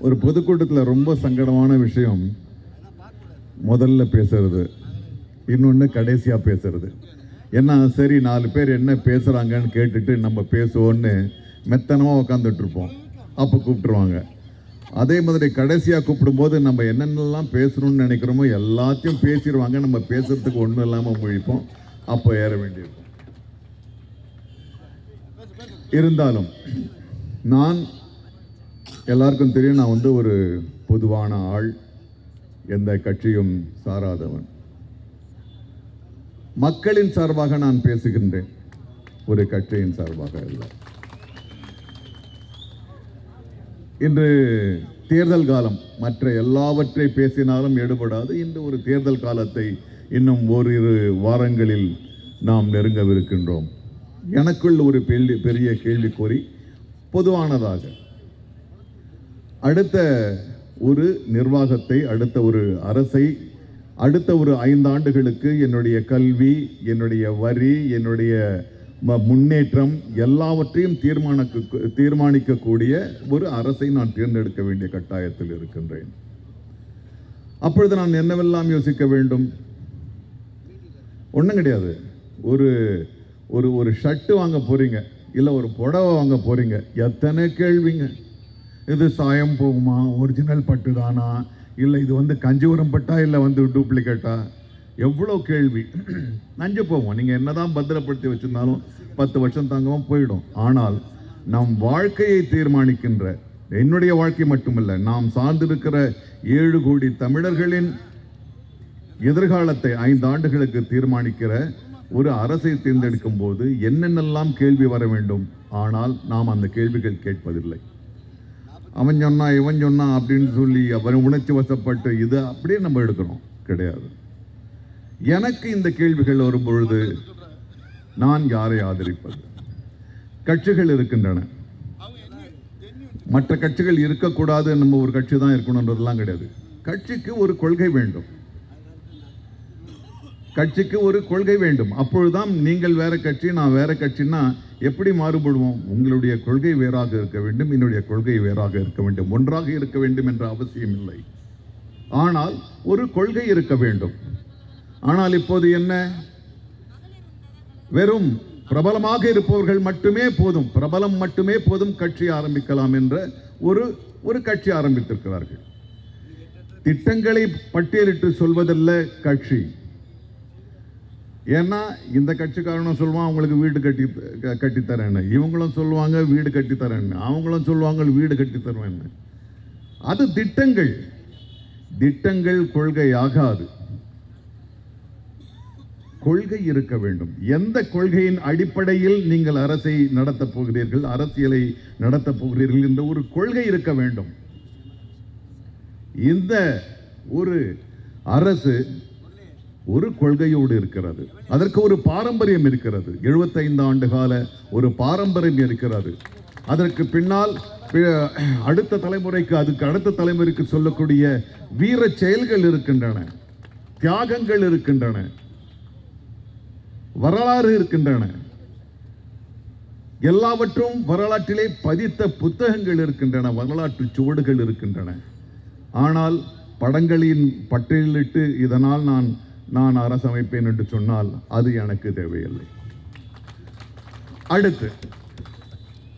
ஒரு பொதுக்கூட்டத்தில் ரொம்ப சங்கடமான விஷயம் முதல்ல பேசுறது, இன்னொன்று கடைசியாக பேசுறது. ஏன்னா சரி 4 பேர் என்ன பேசுகிறாங்கன்னு கேட்டுட்டு நம்ம பேசுவோன்னு மெத்தனமாக உட்காந்துட்டு இருப்போம். அப்போ கூப்பிட்டுருவாங்க. அதே மாதிரி கடைசியாக கூப்பிடும்போது நம்ம என்னென்னலாம் பேசணும்னு நினைக்கிறோமோ எல்லாத்தையும் பேசிடுவாங்க. நம்ம பேசுறதுக்கு ஒன்றும் இல்லாமல் முழிப்போம். அப்போ ஏற வேண்டியிருக்கும். இருந்தாலும் நான் எல்லாருக்கும் தெரியும், நான் வந்து ஒரு பொதுவான ஆள், எந்த கட்சியும் சாராதவன். மக்களின் சார்பாக நான் பேசுகின்றேன், ஒரு கட்சியின் சார்பாக இல்லை. இன்று தேர்தல் காலம், மற்ற எல்லாவற்றை பேசினாலும் எடுபடாது. இன்று ஒரு தேர்தல் காலத்தை இன்னும் ஓரிரு வாரங்களில் நாம் நெருங்கவிருக்கின்றோம். எனக்குள் ஒரு பெரிய கேள்விக்குறி பொதுவானதாக, அடுத்த ஒரு நிர்வாகத்தை, அடுத்த ஒரு அரசை, அடுத்த ஒரு 5 ஆண்டுகளுக்கு என்னுடைய கல்வி, என்னுடைய வரி, என்னுடைய முன்னேற்றம் எல்லாவற்றையும் தீர்மானிக்கக்கூடிய ஒரு அரசை நான் தேர்ந்தெடுக்க வேண்டிய கட்டாயத்தில் இருக்கின்றேன். அப்பொழுது நான் என்னவெல்லாம் யோசிக்க வேண்டும்? ஒன்றும் கிடையாது. ஒரு ஒரு ஒரு ஷர்ட்டு வாங்க போறீங்க, இல்லை ஒரு புடவை வாங்க போறீங்க, எத்தனை கேள்விங்க. இது சாயம் போகுமா, ஒரிஜினல் பட்டு தானா, இல்லை இது வந்து கஞ்சிபுரம் பட்டா, இல்லை வந்து டூப்ளிகேட்டா, எவ்வளோ கேள்வி. நஞ்சு போவோம். நீங்கள் என்னதான் பத்திரப்படுத்தி வச்சிருந்தாலும் 10 வருஷம் தாங்கவும் போயிடும். ஆனால் நம் வாழ்க்கையை தீர்மானிக்கின்ற, என்னுடைய வாழ்க்கை மட்டுமல்ல, நாம் சார்ந்திருக்கிற 7 கோடி தமிழர்களின் எதிர்காலத்தை 5 ஆண்டுகளுக்கு தீர்மானிக்கிற ஒரு அரசை தேர்ந்தெடுக்கும் போது என்னென்னலாம் கேள்வி வர வேண்டும். ஆனால் நாம் அந்த கேள்விகள் கேட்பதில்லை. அவன் சொன்னா, இவன் சொன்னா அப்படின்னு சொல்லி அவன் உணர்ச்சி வசப்பட்டு இது அப்படியே நம்ம எடுக்கணும் கிடையாது. எனக்கு இந்த கேள்விகள் வரும் பொழுது நான் யாரை ஆதரிப்பது? கட்சிகள் இருக்கின்றன, மற்ற கட்சிகள் இருக்கக்கூடாது, நம்ம ஒரு கட்சி தான் இருக்கணும்ன்றதெல்லாம் கிடையாது. கட்சிக்கு ஒரு கொள்கை வேண்டும், கட்சிக்கு ஒரு கொள்கை வேண்டும். அப்பொழுதுதான் நீங்கள் வேற கட்சி, நான் வேற கட்சின்னா எப்படி மாறுபடுவோம்? உங்களுடைய கொள்கை வேறாக இருக்க வேண்டும், என்னுடைய கொள்கை வேறாக இருக்க வேண்டும். ஒன்றாக இருக்க வேண்டும் என்ற அவசியம் இல்லை, ஆனால் ஒரு கொள்கை இருக்க வேண்டும். ஆனால் இப்போது என்ன? வெறும் பிரபலமாக இருப்பவர்கள் மட்டுமே போதும், பிரபலம் மட்டுமே போதும், கட்சி ஆரம்பிக்கலாம் என்ற ஒரு கட்சி ஆரம்பித்திருக்கிறார்கள். திட்டங்களை பட்டியலிட்டு சொல்வதல்ல கட்சி. ஏன்னா இந்த கட்சிக்காரனும் சொல்லுவான் அவங்களுக்கு வீடு கட்டித்தரேன்னு, இவங்களும் சொல்லுவாங்க வீடு கட்டித்தரேன்னு, அவங்களும் சொல்லுவாங்க வீடு கட்டித்தருவேன்னு. அது திட்டங்கள். திட்டங்கள் கொள்கை ஆகாது. கொள்கை இருக்க வேண்டும். எந்த கொள்கையின் அடிப்படையில் நீங்கள் அரசை நடத்தப் போகிறீர்கள், அரசியலை நடத்தப் போகிறீர்கள் என்ற ஒரு கொள்கை இருக்க வேண்டும். இந்த ஒரு அரசு ஒரு கொள்கையோடு இருக்கிறது, அதற்கு ஒரு பாரம்பரியம் இருக்கிறது. 75 ஆண்டு கால ஒரு பாரம்பரியம் இருக்கிறது. அதற்கு பின்னால் அடுத்த தலைமுறைக்கு, அதுக்கு அடுத்த தலைமுறைக்கு சொல்லக்கூடிய வீர செயல்கள் இருக்கின்றன, தியாகங்கள் இருக்கின்றன, வரலாறு இருக்கின்றன. எல்லாவற்றும் வரலாற்றிலே பதித்த புத்தகங்கள் இருக்கின்றன, வரலாற்று சுவடுகள் இருக்கின்றன. ஆனால் படங்களின் பட்டியலிட்டு இதனால் நான் அரசமைப்பேன் என்று சொன்னால் அது எனக்கு தேவையில்லை.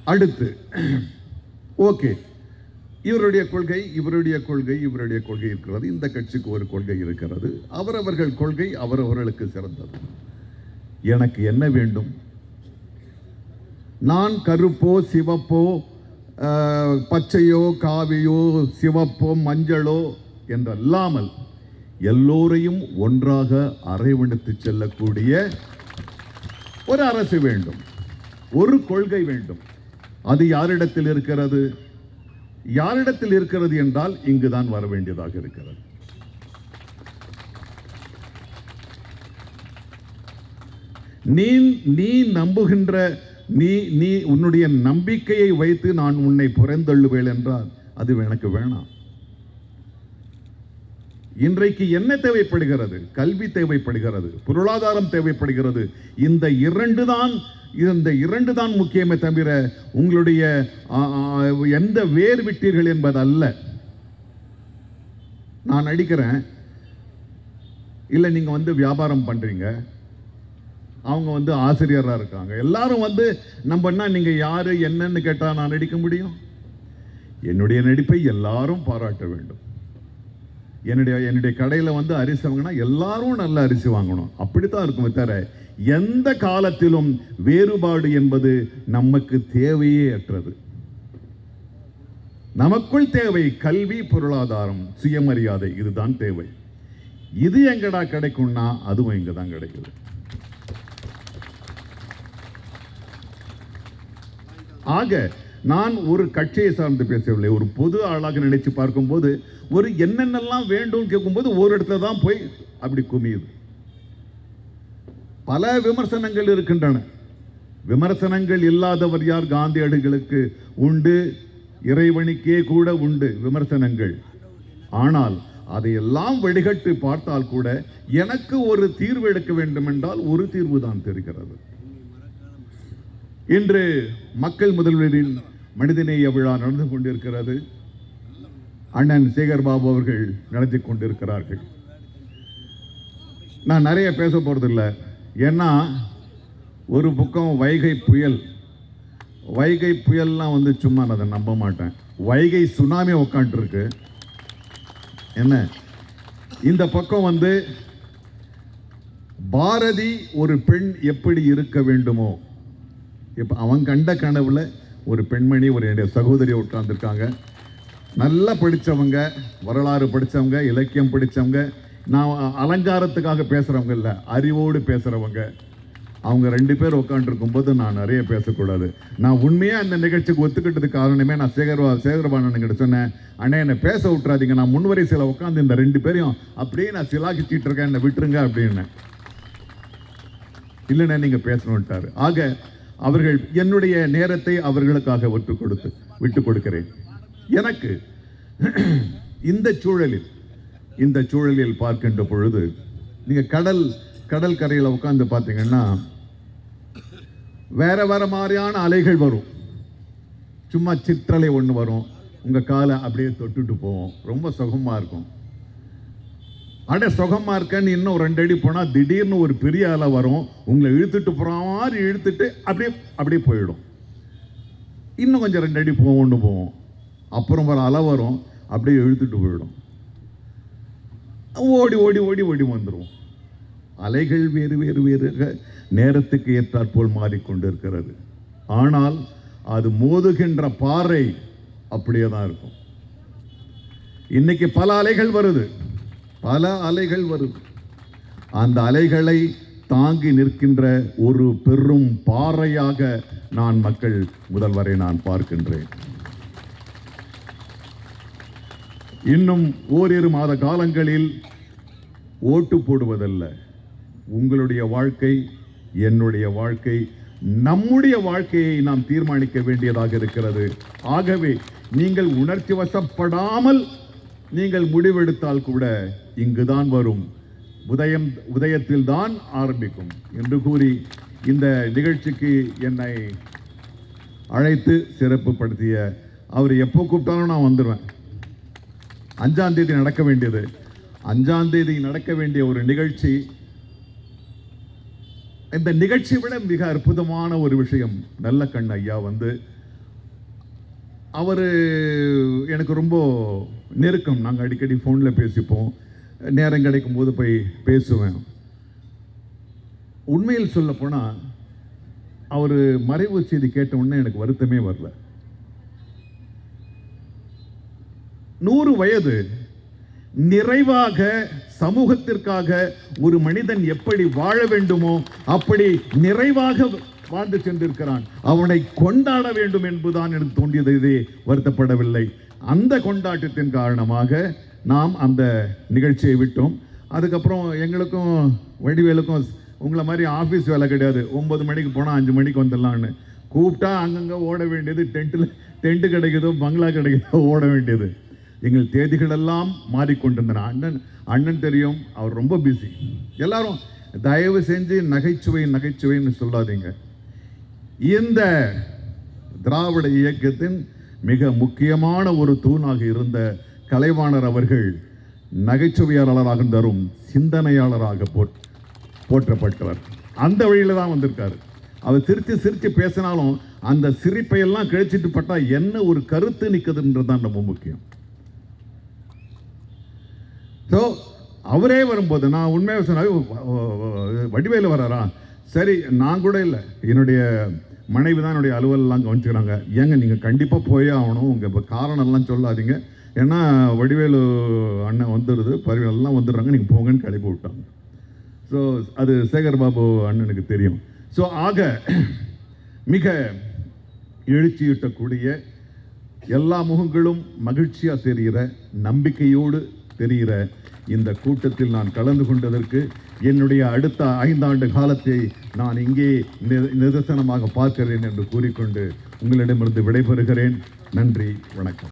அடுத்து ஓகே, இவருடைய கொள்கை, இவருடைய கொள்கை, இவருடைய கொள்கை இருக்கிறது. இந்த கட்சிக்கு ஒரு கொள்கை இருக்கிறது. அவரவர்கள் கொள்கை அவரவர்களுக்கு சிறந்தது. எனக்கு என்ன வேண்டும்? நான் கருப்போ சிவப்போ பச்சையோ காவியோ சிவப்போ மஞ்சளோ என்றல்லாமல் எல்லோரையும் ஒன்றாக அரவணைத்து செல்லக்கூடிய ஒரு அரசு வேண்டும், ஒரு கொள்கை வேண்டும். அது யாரிடத்தில் இருக்கிறது? யாரிடத்தில் இருக்கிறது என்றால் இங்குதான் வர வேண்டியதாக இருக்கிறது. நீ நம்புகின்ற, நீ உன்னுடைய நம்பிக்கையை வைத்து நான் உன்னை புறந்தள்ளுவேன் என்றால் அது எனக்கு வேணாம். இன்றைக்கு என்ன தேவைப்படுகிறது? கல்வி தேவைப்படுகிறது, பொருளாதாரம் தேவைப்படுகிறது. இந்த இரண்டு தான் முக்கியமே தவிர உங்களுடைய எந்த வேர் விட்டீர்கள் என்பது அல்ல. நான் நடிக்கிறேன், இல்லை நீங்கள் வந்து வியாபாரம் பண்ணுறீங்க, அவங்க வந்து ஆசிரியராக இருக்காங்க, எல்லாரும் வந்து நம்பன்னா நீங்கள் யார் என்னன்னு கேட்டால் நான் நடிக்க முடியும்? என்னுடைய நடிப்பை எல்லாரும் பாராட்ட வேண்டும். என்னுடைய கடையில் வந்து அரிசி வாங்கினா எல்லாரும் நல்ல அரிசி வாங்கணும், அப்படித்தான் இருக்குமே தவிர எந்த காலத்திலும் வேறுபாடு என்பது நமக்கு தேவையே அற்றது. நமக்குள் தேவை கல்வி, பொருளாதாரம், சுயமரியாதை, இதுதான் தேவை. இது எங்கடா கிடைக்கும்னா அதுவும் இங்க தான் கிடைக்குது. ஆக நான் ஒரு கட்சியை சார்ந்து பேசவில்லை, ஒரு பொது ஆளாக நினைச்சு பார்க்கும்போது ஒரு என்னென்னலாம் வேண்டும் கேட்கும்போது ஒரு இடத்துல தான் போய் அப்படி குமியுது. பல விமர்சனங்கள் இருக்கின்றன. விமர்சனங்கள் இல்லாதவர் யார்? காந்தியடிகளுக்கு உண்டு, இறைவனுக்கே கூட உண்டு விமர்சனங்கள். ஆனால் அதையெல்லாம் வடிகட்டி பார்த்தால் கூட எனக்கு ஒரு தீர்வு எடுக்க வேண்டும் என்றால் ஒரு தீர்வு தான் தெரிகிறது. இன்று மக்கள் முதல்வரின் மனிதநேய விழா நடந்து கொண்டிருக்கிறது. அண்ணன் சேகர் பாபு அவர்கள் நடத்தி கொண்டிருக்கிறார்கள். நான் நிறைய பேச போறதில்லை, ஏன்னா ஒரு பக்கம் வைகை புயல், வைகை புயல்லாம் வந்து சும்மா நான் அதை நம்ப மாட்டேன். வைகை சுனாமி உட்காந்துருக்கு. என்ன இந்த பக்கம் வந்து பாரதி ஒரு பெண் எப்படி இருக்க வேண்டுமோ, இப்போ அவன் கண்ட கனவுல ஒரு பெண்மணி, ஒரு என்னுடைய சகோதரி உட்கார்ந்துருக்காங்க. நல்லா படித்தவங்க, வரலாறு படித்தவங்க, இலக்கியம் படித்தவங்க, நான் அலங்காரத்துக்காக பேசுகிறவங்க இல்லை, அறிவோடு பேசுகிறவங்க. அவங்க 2 பேர் உட்காந்துருக்கும் போது நான் நிறைய பேசக்கூடாது. நான் உண்மையாக அந்த நிகழ்ச்சிக்கு ஒத்துக்கிட்டதுக்கு காரணமே நான் சேகர்பாபு சொன்னேன், அண்ணே என்னை பேச விட்டுறாதீங்க, நான் முன்வரிசையில் உட்காந்து இந்த 2 பேரையும் அப்படியே நான் சிலாக்கிச்சிட்டு இருக்கேன், என்னை விட்டுருங்க அப்படின்னு. இல்லைண்ணே நீங்கள் பேசணுன்ட்டார். ஆக அவர்கள் என்னுடைய நேரத்தை அவர்களுக்காக விட்டு கொடுக்கிறேன். எனக்கு இந்த சூழலில் பார்க்கின்ற பொழுது நீங்கள் கடல் கரையில் உட்காந்து பார்த்தீங்கன்னா வேற வேற மாதிரியான அலைகள் வரும். சும்மா சிற்றலை ஒன்று வரும், உங்கள் காலை அப்படியே தொட்டுட்டு போவோம், ரொம்ப சுகமாக இருக்கும். சுகமாக இருக்கேன்னு இன்னும் 2 அடி போனால் திடீர்னு ஒரு பெரிய அலை வரும், உங்களை இழுத்துட்டு போகிற மாதிரி இழுத்துட்டு அப்படியே போயிடும். இன்னும் கொஞ்சம் 2 அடி போவோம், அப்புறம் வர அலை வரும், அப்படியே இழுத்துட்டு போயிடும். ஓடி ஓடி ஓடி ஓடி வந்துடும். அலைகள் வேறு வேறு வேறு நேரத்துக்கு ஏற்றாற்போல் மாறிக்கொண்டிருக்கிறது. ஆனால் அது மோதுகின்ற பாறை அப்படியே தான் இருக்கும். இன்னைக்கு பல அலைகள் வருது. அந்த அலைகளை தாங்கி நிற்கின்ற ஒரு பெரும் பாறையாக நான் மக்கள் முதல்வரை நான் பார்க்கின்றேன். இன்னும் ஓரிரு மாத காலங்களில் ஓட்டு போடுவதல்ல, உங்களுடைய வாழ்க்கை, என்னுடைய வாழ்க்கை, நம்முடைய வாழ்க்கையை நாம் தீர்மானிக்க வேண்டியதாக இருக்கிறது. ஆகவே நீங்கள் உணர்ச்சி வசப்படாமல் நீங்கள் முடிவெடுத்தால் கூட இங்குதான் வரும், உதயத்தில் தான் ஆரம்பிக்கும் என்று கூறி இந்த நிகழ்ச்சிக்கு என்னை அழைத்து சிறப்புப்படுத்திய அவர் எப்போ கூப்பிட்டாலும் நான் வந்துடுவேன். 5ஆம் தேதி நடக்க வேண்டியது, 5ஆம் தேதி நடக்க வேண்டிய ஒரு நிகழ்ச்சி. இந்த நிகழ்ச்சியை விட மிக அற்புதமான ஒரு விஷயம், நல்ல கண் ஐயா வந்து அவர் எனக்கு ரொம்ப நெருக்கம். நாங்கள் அடிக்கடி ஃபோனில் பேசிப்போம், நேரம் கிடைக்கும் போது போய் பேசுவேன். உண்மையில் சொல்ல போனால் அவர் மறைவு செய்தி கேட்ட உடனே எனக்கு வருத்தமே வரல. 100 வயது நிறைவாக சமூகத்திற்காக ஒரு மனிதன் எப்படி வாழ வேண்டுமோ அப்படி நிறைவாக வாழ்ந்து சென்றிருக்கிறான். அவனை கொண்டாட வேண்டும் என்பதுதான் எனக்கு தோன்றியது. இதே வருத்தப்படவில்லை. அந்த கொண்டாட்டத்தின் காரணமாக நாம் அந்த நிகழ்ச்சியை விட்டோம். அதுக்கப்புறம் எங்களுக்கும் வடிவேலுக்கும் உங்களை மாதிரி ஆஃபீஸ் வேலை கிடையாது. 9 மணிக்கு போனால் 5 மணிக்கு வந்துடலான்னு கூப்பிட்டா அங்கங்கே ஓட வேண்டியது. டென்ட்டு கிடைக்குதோ பங்களா கிடைக்குதோ ஓட வேண்டியது. எங்கள் தேதிகளெல்லாம் மாறிக்கொண்டிருந்தன. அண்ணன் தெரியும், அவர் ரொம்ப பிஸி. எல்லாரும் தயவு செஞ்சு நகைச்சுவைன்னு சொல்லாதீங்க. இந்த திராவிட இயக்கத்தின் மிக முக்கியமான ஒரு தூணாக இருந்த கலைவாணர் அவர்கள் நகைச்சுவையாளராக இருந்தாலும் சிந்தனையாளராக போற்றப்பட்டவர். அந்த வழியில தான் வந்திருக்காரு. அவர் சிரித்து சிரித்து பேசினாலும் அந்த சிரிப்பை எல்லாம் கிழிச்சிட்டு பட்டா என்ன ஒரு கருத்து நிற்குதுன்றது தான் ரொம்ப முக்கியம். ஸோ அவரே வரும்போது நான் உண்மையாக சொன்ன வடிவேலு வராரா, சரி நான் கூட இல்லை, என்னுடைய மனைவி தான் என்னுடைய அலுவலெல்லாம் கவனிச்சுக்கிறாங்க. ஏங்க நீங்கள் கண்டிப்பாக போயே ஆகணும், உங்கள் இப்போ காரணம்லாம் சொல்லாதீங்க, ஏன்னா வடிவேலு அண்ணன் வந்துடுது, பரிவெல்லாம் வந்துடுறாங்க, நீங்கள் போங்கன்னு கிளப்பி விட்டாங்க. ஸோ அது சேகர் பாபு அண்ணனுக்கு தெரியும். ஸோ ஆக மிக எழுச்சியூட்டக்கூடிய எல்லா முகங்களும் மகிழ்ச்சியாக தெரிகிற, நம்பிக்கையோடு தெரிகிற இந்த கூட்டத்தில் நான் கலந்து கொண்டதற்கு என்னுடைய அடுத்த 5 ஆண்டு காலத்தை நான் இங்கே நிதர்சனமாக பார்க்கிறேன் என்று கூறிக்கொண்டு உங்களிடமிருந்து விடைபெறுகிறேன். நன்றி, வணக்கம்.